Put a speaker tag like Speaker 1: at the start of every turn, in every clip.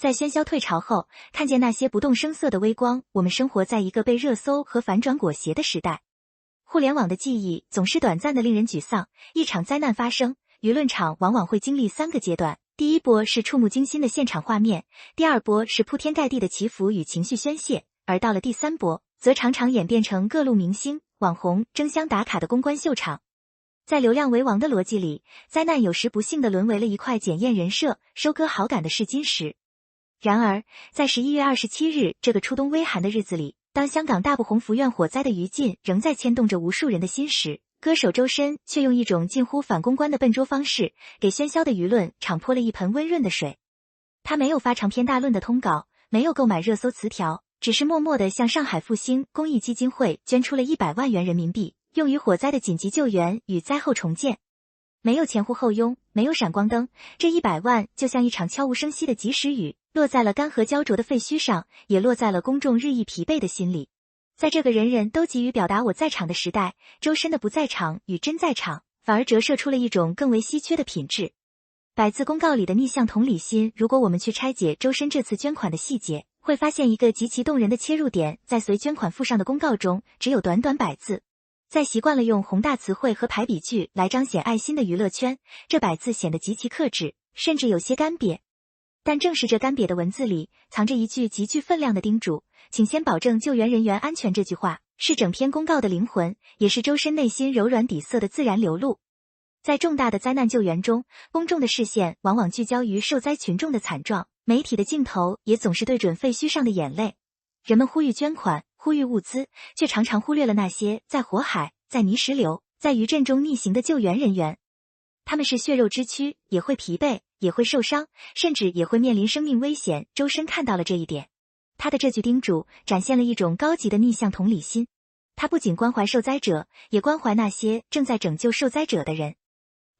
Speaker 1: 在喧嚣退潮后，看见那些不动声色的微光，我们生活在一个被热搜和反转裹挟的时代。互联网的记忆总是短暂的令人沮丧，一场灾难发生，舆论场往往会经历3个阶段。第一波是触目惊心的现场画面，第二波是铺天盖地的祈福与情绪宣泄，而到了第3波，则常常演变成各路明星、网红争相打卡的公关秀场。在流量为王的逻辑里，灾难有时不幸地沦为了一块检验人设、收割好感的试金石。然而，在11月27日这个初冬微寒的日子里，当香港大埔红福苑火灾的余烬仍在牵动着无数人的心时，歌手周深却用一种近乎反公关的笨拙方式，给喧嚣的舆论敞泼了一盆温润的水。他没有发长篇大论的通稿，没有购买热搜词条，只是默默地向上海复兴公益基金会捐出了100万元人民币，用于火灾的紧急救援与灾后重建。没有前呼后拥，没有闪光灯，这100万就像一场悄无声息的及时雨，落在了干涸焦灼的废墟上，也落在了公众日益疲惫的心里。在这个人人都急于表达我在场的时代，周深的不在场与真在场，反而折射出了一种更为稀缺的品质。百字公告里的逆向同理心，如果我们去拆解周深这次捐款的细节，会发现一个极其动人的切入点，在随捐款附上的公告中，只有短短100字。在习惯了用宏大词汇和排比句来彰显爱心的娱乐圈，这100字显得极其克制，甚至有些干瘪。但正是这干瘪的文字里，藏着一句极具分量的叮嘱，请先保证救援人员安全。这句话是整篇公告的灵魂，也是周深内心柔软底色的自然流露。在重大的灾难救援中，公众的视线往往聚焦于受灾群众的惨状，媒体的镜头也总是对准废墟上的眼泪。人们呼吁捐款，呼吁物资，却常常忽略了那些在火海、在泥石流、在余震中逆行的救援人员。他们是血肉之躯，也会疲惫，也会受伤，甚至也会面临生命危险。周深看到了这一点，他的这句叮嘱展现了一种高级的逆向同理心。他不仅关怀受灾者，也关怀那些正在拯救受灾者的人。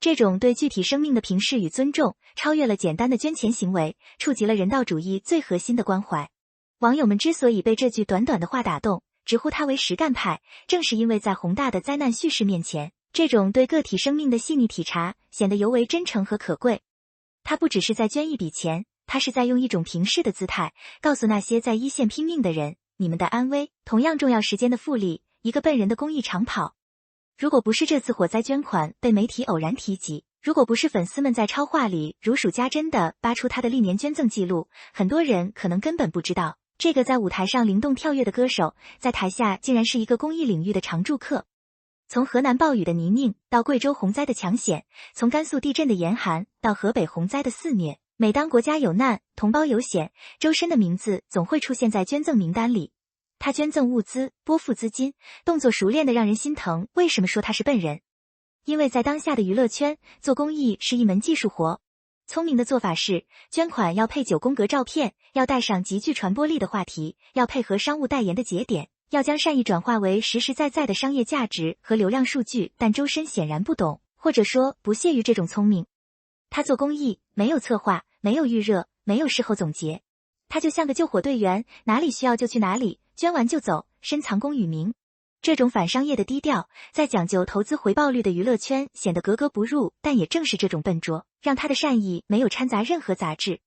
Speaker 1: 这种对具体生命的平视与尊重，超越了简单的捐钱行为，触及了人道主义最核心的关怀。网友们之所以被这句短短的话打动，直呼他为实干派，正是因为在宏大的灾难叙事面前，这种对个体生命的细腻体察显得尤为真诚和可贵。他不只是在捐一笔钱，他是在用一种平视的姿态，告诉那些在一线拼命的人，你们的安危同样重要。时间的复利，一个笨人的公益长跑。如果不是这次火灾捐款被媒体偶然提及，如果不是粉丝们在超话里如数家珍地扒出他的历年捐赠记录，很多人可能根本不知道，这个在舞台上灵动跳跃的歌手，在台下竟然是一个公益领域的常驻客。从河南暴雨的泥泞到贵州洪灾的抢险，从甘肃地震的严寒到河北洪灾的肆虐，每当国家有难，同胞有险，周深的名字总会出现在捐赠名单里。他捐赠物资，拨付资金，动作熟练的让人心疼。为什么说他是笨人？因为在当下的娱乐圈，做公益是一门技术活。聪明的做法是，捐款要配9宫格照片，要带上极具传播力的话题，要配合商务代言的节点，要将善意转化为实实在在的商业价值和流量数据。但周深显然不懂，或者说不屑于这种聪明。他做公益，没有策划，没有预热，没有事后总结。他就像个救火队员，哪里需要就去哪里，捐完就走，深藏功与名。这种反商业的低调，在讲究投资回报率的娱乐圈显得格格不入，但也正是这种笨拙，让他的善意没有掺杂任何杂质。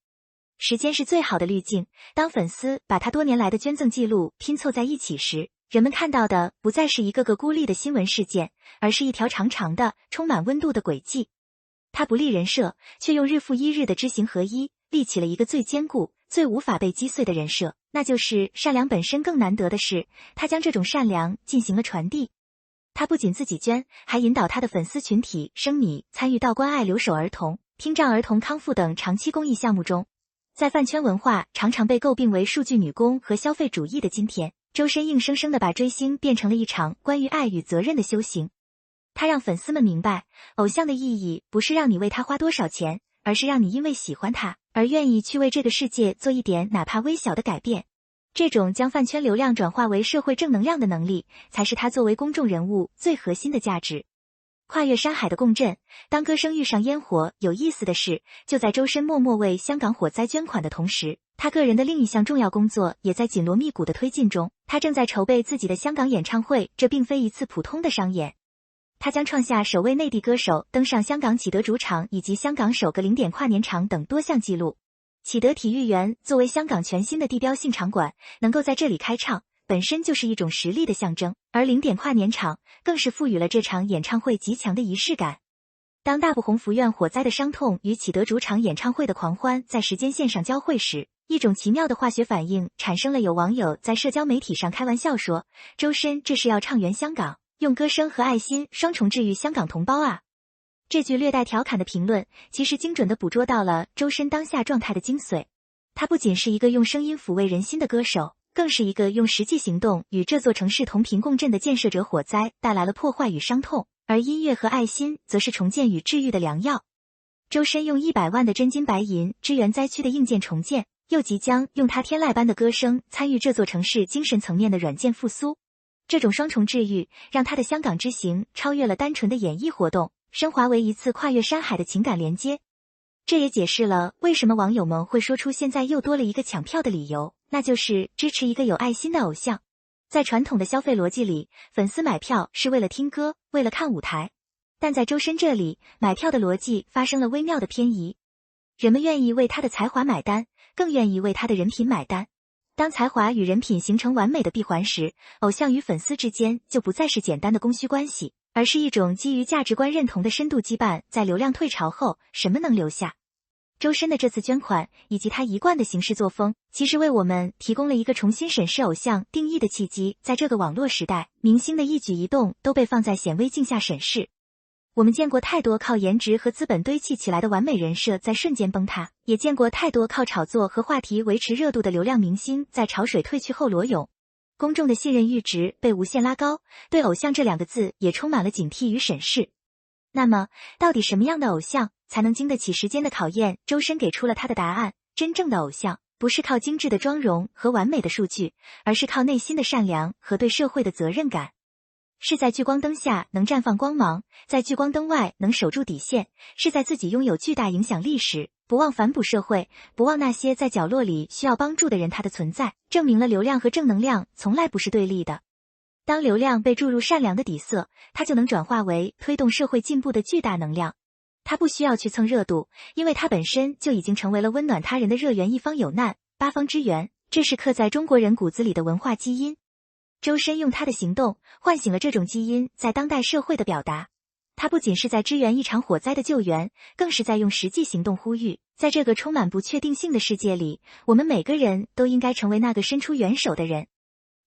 Speaker 1: 时间是最好的滤镜，当粉丝把他多年来的捐赠记录拼凑在一起时，人们看到的不再是一个个孤立的新闻事件，而是一条长长的、充满温度的轨迹。他不立人设，却用日复一日的知行合一，立起了一个最坚固、最无法被击碎的人设，那就是善良本身。更难得的是，他将这种善良进行了传递。他不仅自己捐，还引导他的粉丝群体生米参与到关爱留守儿童、听障儿童康复等长期公益项目中。在饭圈文化常常被诟病为数据女工和消费主义的今天，周深硬生生地把追星变成了一场关于爱与责任的修行。他让粉丝们明白，偶像的意义不是让你为他花多少钱，而是让你因为喜欢他而愿意去为这个世界做一点哪怕微小的改变。这种将饭圈流量转化为社会正能量的能力，才是他作为公众人物最核心的价值。跨越山海的共振，当歌声遇上烟火。有意思的是，就在周深默默为香港火灾捐款的同时，他个人的另一项重要工作也在紧锣密鼓的推进中。他正在筹备自己的香港演唱会，这并非一次普通的商演。他将创下首位内地歌手登上香港启德主场以及香港首个0点跨年场等多项纪录。启德体育园作为香港全新的地标性场馆，能够在这里开唱，本身就是一种实力的象征，而零点跨年场更是赋予了这场演唱会极强的仪式感。当大埔鸿福苑火灾的伤痛与启德主场演唱会的狂欢在时间线上交汇时，一种奇妙的化学反应产生了。有网友在社交媒体上开玩笑说，周深这是要唱圆香港，用歌声和爱心双重治愈香港同胞啊。这句略带调侃的评论，其实精准地捕捉到了周深当下状态的精髓。他不仅是一个用声音抚慰人心的歌手，更是一个用实际行动与这座城市同频共振的建设者。火灾带来了破坏与伤痛，而音乐和爱心则是重建与治愈的良药。周深用100万的真金白银支援灾区的硬件重建，又即将用他天籁般的歌声参与这座城市精神层面的软件复苏。这种双重治愈，让他的香港之行超越了单纯的演艺活动，升华为一次跨越山海的情感连接。这也解释了为什么网友们会说出现在又多了一个抢票的理由，那就是支持一个有爱心的偶像。在传统的消费逻辑里，粉丝买票是为了听歌，为了看舞台。但在周深这里，买票的逻辑发生了微妙的偏移。人们愿意为他的才华买单，更愿意为他的人品买单。当才华与人品形成完美的闭环时，偶像与粉丝之间就不再是简单的供需关系，而是一种基于价值观认同的深度羁绊。在流量退潮后，什么能留下？周深的这次捐款以及他一贯的行事作风，其实为我们提供了一个重新审视偶像定义的契机。在这个网络时代，明星的一举一动都被放在显微镜下审视。我们见过太多靠颜值和资本堆砌起来的完美人设在瞬间崩塌，也见过太多靠炒作和话题维持热度的流量明星在潮水退去后裸泳。公众的信任阈值被无限拉高，对偶像这2个字也充满了警惕与审视。那么，到底什么样的偶像才能经得起时间的考验？周深给出了他的答案。真正的偶像，不是靠精致的妆容和完美的数据，而是靠内心的善良和对社会的责任感。是在聚光灯下能绽放光芒，在聚光灯外能守住底线，是在自己拥有巨大影响力时，不忘反哺社会，不忘那些在角落里需要帮助的人。他的存在，证明了流量和正能量从来不是对立的。当流量被注入善良的底色，它就能转化为推动社会进步的巨大能量。它不需要去蹭热度，因为它本身就已经成为了温暖他人的热源。一方有难，八方支援，这是刻在中国人骨子里的文化基因。周深用他的行动唤醒了这种基因在当代社会的表达。他不仅是在支援一场火灾的救援，更是在用实际行动呼吁，在这个充满不确定性的世界里，我们每个人都应该成为那个伸出援手的人，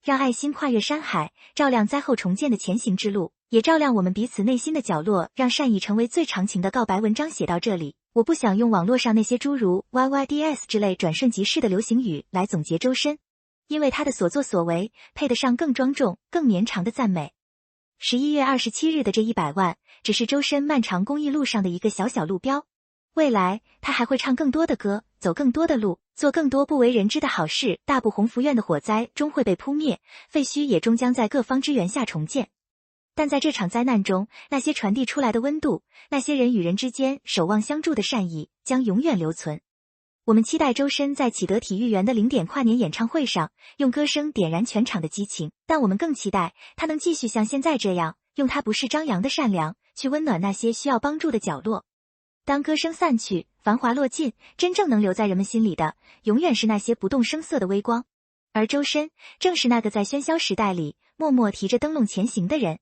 Speaker 1: 让爱心跨越山海，照亮灾后重建的前行之路，也照亮我们彼此内心的角落，让善意成为最长情的告白。文章写到这里，我不想用网络上那些诸如 YYDS 之类转瞬即逝的流行语来总结周深，因为他的所作所为配得上更庄重、更绵长的赞美。11月27日的这100万，只是周深漫长公益路上的一个小小路标。未来，他还会唱更多的歌，走更多的路，做更多不为人知的好事。大埔鸿福苑的火灾终会被扑灭，废墟也终将在各方支援下重建。但在这场灾难中，那些传递出来的温度，那些人与人之间守望相助的善意，将永远留存。我们期待周深在启德体育园的零点跨年演唱会上，用歌声点燃全场的激情，但我们更期待他能继续像现在这样，用他不是张扬的善良，去温暖那些需要帮助的角落。当歌声散去，繁华落尽，真正能留在人们心里的，永远是那些不动声色的微光。而周深，正是那个在喧嚣时代里，默默提着灯笼前行的人。